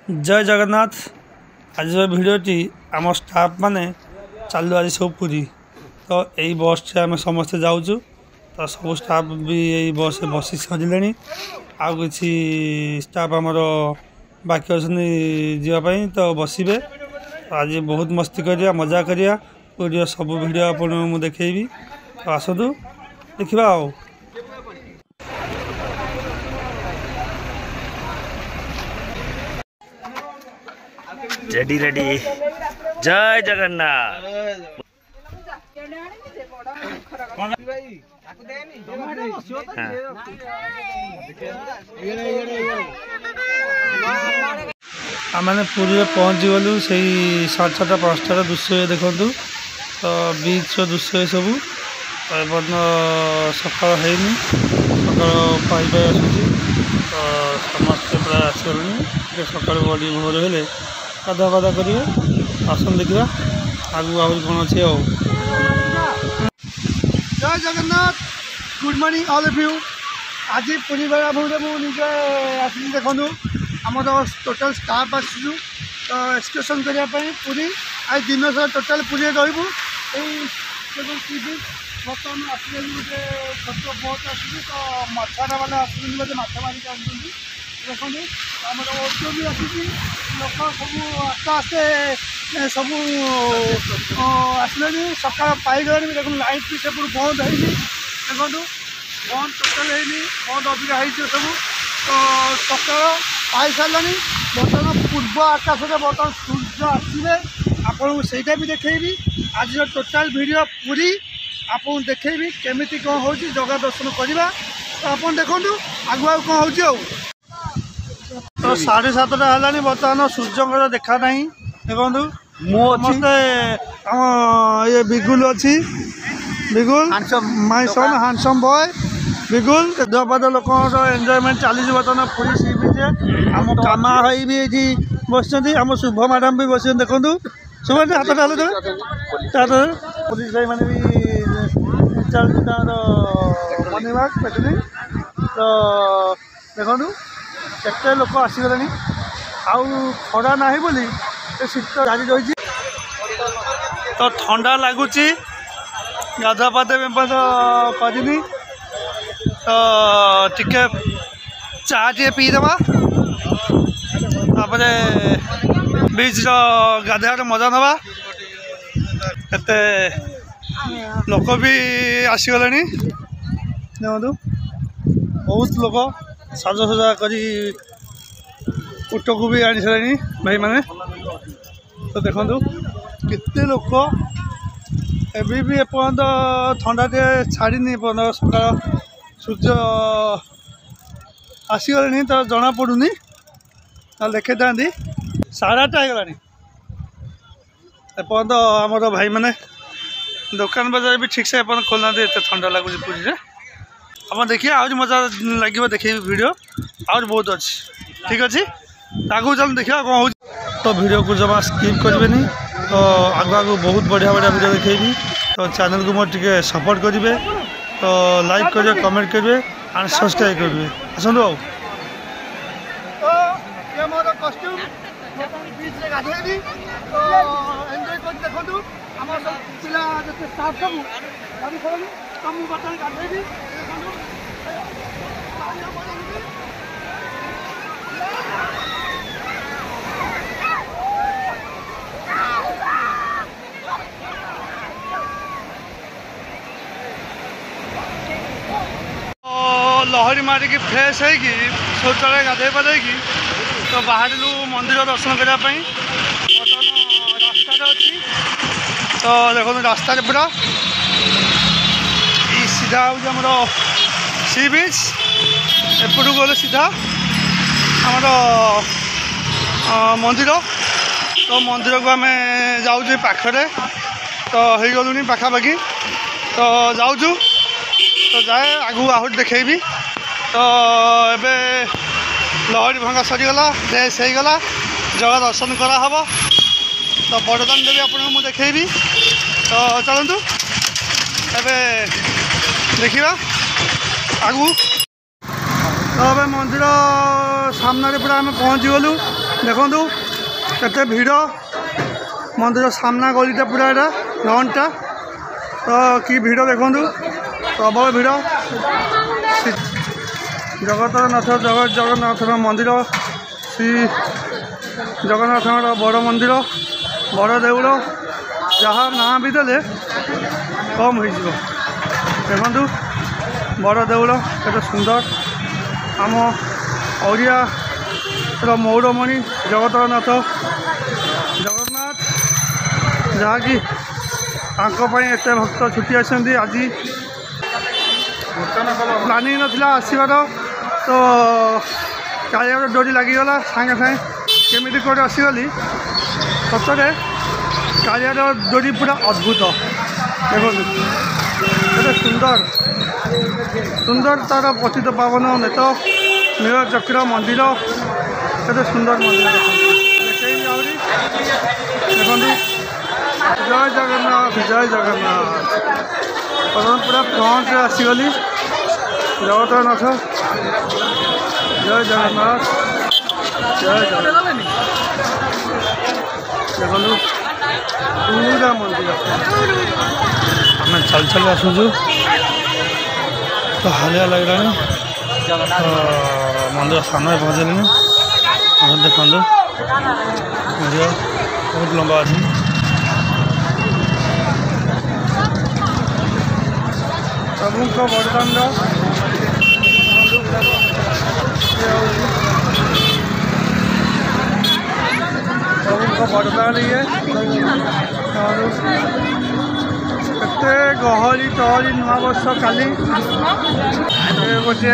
जय जगन्नाथ। आज भिडटी आम स्टाफ माने चलु आज सब पूरी तो यही बस से आम समस्ते जाऊँ तो सब स्टाफ भी यही बस बस सजिले आउ कि स्टाफ आमर बाकी अच्छे जावाई तो बसवे आज बहुत मस्ती करिया मजा करिया पूरी सब भिड आपको मुझे देखी तो आसतु देखा आओ। रेडी रेडी जय जगन्नाथ। आमने पूरी पहुँच गलु से 7:30-5टार दृश्य देखु तो बीच दृश्य सब सकाल है सकाल पाई आसूँ तो समस्ते प्राय आसगले सकाल बड़ी भोर हेले गाधा पाधा करेंगे आसन देखा आगू आहरी कौन अच्छे। जय Jagannath good morning all of you. आज पूरी बेलाभूमि मुझे आसी देखु आम टोटाल स्टाफ आसू तो एक्सकर्सन करने पूरी आज दिन सारा टोटाल पूरी रही बर्तमान आसले गोटे छोट बोट आस तो मछुआरा मैंने आसुँच बोले माछ मारिक आसुँच देखो आम ओटो भी आसी लोक सब आस्ते आस्ते सब आसले सका पाईगले देख लाइट भी सब बंद है देखो बंद टोटाल है बंद अधिका है सब तो सका पाई सारा बर्तमान पूर्व आकाश में बर्तमान सूर्य आसवे आपको सहीटा भी देखी आज टोटाल वीडियो पूरी आपको देखी केमी कौन हो जगह दर्शन करवा तो आप देखो आगु आग कौन हो तो 7:30 है बर्तमान सूर्य देखा ना देखो समस्ते ये बिगुल अच्छी बिगुल माय सन हैंडसम बॉय बिगुल जबाद लोक एंजॉयमेंट चली बर्तमान पूरी सी बीच आम कामा भाई भी ये बस आम शुभ मैडम भी बस देखो शुभ हाथ डाल पुलिस भाई मैंने भी चलती मनिवाक पेटनी तो देखो केते लोक आसीगले आउ खरा ना बोली शीत जारी रही तो ठंडा लगुच गाधा पाधे करनी तो टिके चा टे पीदे बीच गाधार मजा नवा एते लोक भी आसीगले देखो बहुत लोक साजसजा करी उट को भी आनी सारे भाई मैंने तो देखो केते लोक एबी भी एपर्यंत ठंडा टे छाड़ी पर्यंत सकाल सूर्य आसीगले तो जना पड़ूनी देखे था 8:30 होगला एपर्यंत आमर भाई मैंने दुकान बाजार भी ठीक से एपर्यंत खोलना एत ठंडा लगुच पूरी आप देखिए आज मजा लगे देखिए वीडियो आज बहुत अच्छी ठीक अच्छे आगू चल देखिए कौन हो तो वीडियो को जमा स्किप करेंगे तो आगू आगू बहुत बढ़िया बढ़िया वीडियो देखेबी तो चैनल को मोर टिके सपोर्ट करेंगे तो लाइक करेंगे कमेंट करेंगे एंड सब्सक्राइब करेंगे आसतु आओ तो ये मोर कॉस्ट्यूम बीच रे गाधेबी तो एंजॉय कर देखो आम सब पिला जते स्टाफ सब गाड़ी खड़ी तो मु बर्तमान गाधेबी लहरी मारिकी फ्रेश हो शौचालय गाधे पाधे तो बाहर मंदिर दर्शन करने रास्ता अच्छी तो देखो रास्ता पूरा सीधा हमार सी बीच एपटू गले सीधा आमर मंदिर तो मंदिर को आम जाऊँ पाखे तो हो गलुनी पाखापाखि तो जाऊँ तो जाए आगू आहरी देखेबी तो एबे लहरी भंगा सरीगला फ्रेश होगला जगह दर्शन कराहब तो बड़दान देवी आपको मुझे देखेबी तो चलतु एबे देखा आगू तो अब मंदिर सामने पूरा आम पहुँची गलु देखु केते भिड़ मंदिर सामना गलीटा पूरा एटा फ्रंटा तो कि भिड़ देखु प्रबल भिड़ जगतनाथ जगन्नाथ मंदिर श्री जगन्नाथ बड़ मंदिर बड़ देउल जहाँ ना भी देले कम हो देखु बड़ देउल केते सुंदर आम ओडिया मौरमणि जगतनाथ जगन्नाथ जहाँकि एत भक्त छुट्टी आसती आज प्लानिंग नाला आसबार तो कालिया डोरी लगिगला सागे सागे केमी कौटे आसीगली सतरे कालिया डोरी पूरा अद्भुत देखो केते सुंदर सुंदर तार पतित पावन नेत नील चक्र मंदिर केते सुंदर मंदिर देखो जय जगन्नाथ जय जगन्नाथ पूरा फ्रंट आसीगली जगतनाथ जय जगन्नाथ जय जगन्नाथ देखो पूरा मंदिर आम चल चल आसुचु तो हालिया लगला मंदिर सामने पहुँचल देखु मंदिर बहुत लंबा अच्छी प्रभु को बरदान प्रभु को बरदान ये एते गहली टहली नुआ वर्ष काली गोटे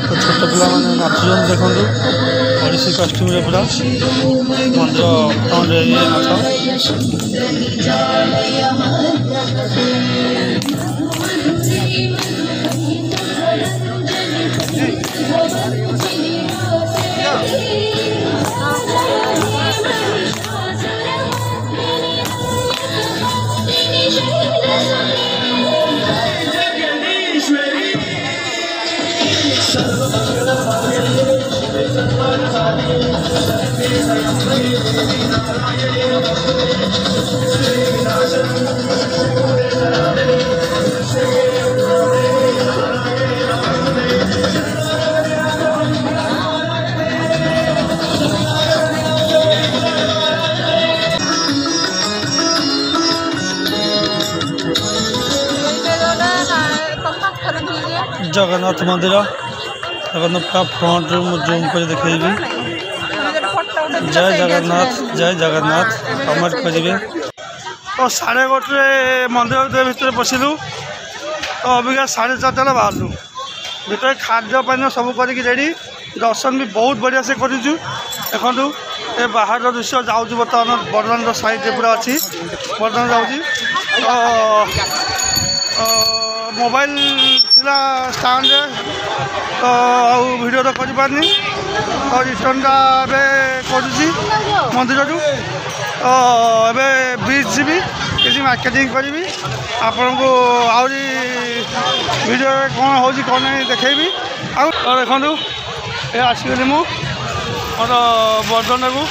तो छोट पिला मैंने नाचुन देखु ओडिसी कस्ट्यूम पूरा मंदिर फ्रंट ये नाच जगन्नाथ मंदिर जगन्नाथ का फ्रंट जूम कर देखेबी जय जगन्नाथ कमेंट करेंगे तो 11:30 मंदिर भितर पशिलु तो अबिका 4:30 बाहरलु भर खाद्य पानी सब करके रेडी दर्शन भी बहुत बढ़िया से करूँ देखु ये बाहर दृश्य जाऊँ बर्तमान बरदान साइड पूरा अच्छी बरदान जाऊँ मोबाइल थिला स्टांड तो वीडियो तो कर पारनी तो रिटर्नटा करुँची मंदिर तो बीच जी किसी मार्केटिंग करी आपण को आहरी वीडियो कौन हो कौन नहीं देखेबी आ देखु ये आसगली मो मोर बरदान को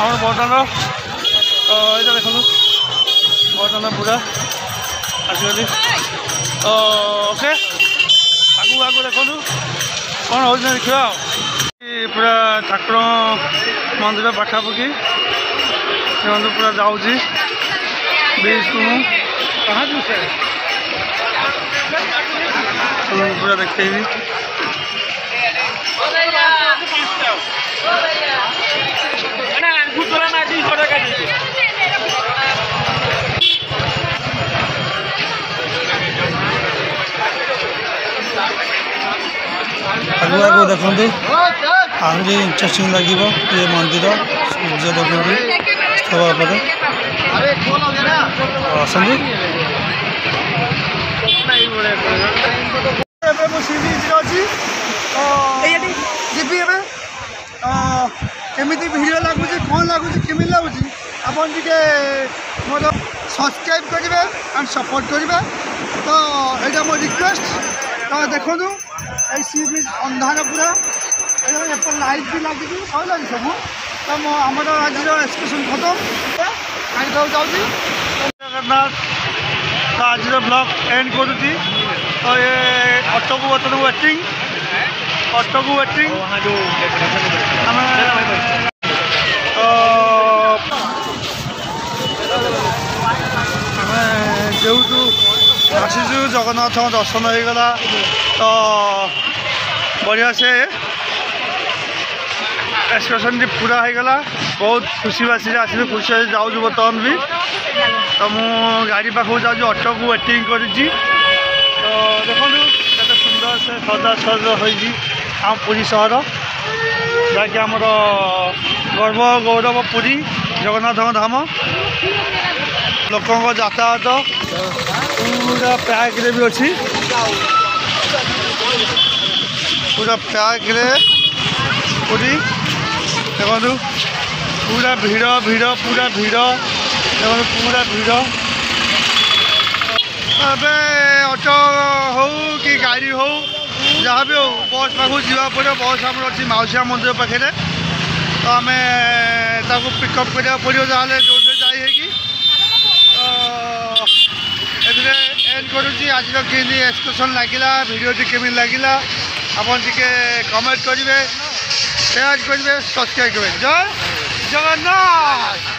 आम बरदान ये देखु बरदान पूरा आसगली ओके आगू आगू देखु कौन हो देखा पूरा ठाकुर मंदिर पाखापाखि देखो पूरा जाऊँगी बीच को कहाँ पूरा देखेबी आगू आगू देखु आहरी इंटरेस्टिंग लगे ये मंदिर सूर्य देखु स्थल आसନ୍ତୁ जीवी केमी भिड़ लगुच कौन लगुच केमी लगुच आप मोर सब्सक्राइब करेंगे एंड सपोर्ट करेंगे तो यहाँ मो रिक्वेस्ट तो देखो सी बीच अंधार पूरा लाइट भी लगी सर सब तो आमर आज एक्सकर्सन खत्म आनी जाऊँगी जगन्नाथ तो आज ब्लॉग एंड करुँगी तो ये ऑटो को बर्तन वेटिंग ऑटो को वेटिंग आम जेहतु आसीचु जगन्नाथ दर्शन हो गला तो बढ़िया से एक्सकर्सन पूरा हो गला बहुत खुशी बासी आसलु खुशी जाऊँ बर्तमान भी तो मु गाड़ी पाखक जाऊँ ऑटो को वेटिंग करी तो देखो केते सुंदर से सजा सज हो आम पुरी सहर जहाँकि आमर गर्व गौरव पुरी जगन्नाथ धाम लोकों यातायात पूरा पैक भी अच्छी पूरा पैक पुरी देखो पूरा भीड़ भीड़ पूरा भीड़ देखो पूरा भीड़ अबे ऑटो हो कि गाड़ी हो जहाँ भी हो बस पाखु जावा पड़े बस आम अच्छी मौसिया मंदिर पाखे तो आम पिकअप करा पड़ो जहाँ जो जाए एंड करुँची आज केमी एक्सकर्सन लगिला भिडियोटी केमी लगिला आपन टिके कमेंट करेंगे शेयर करेंगे सब्सक्राइब करेंगे जय जगन्नाथ।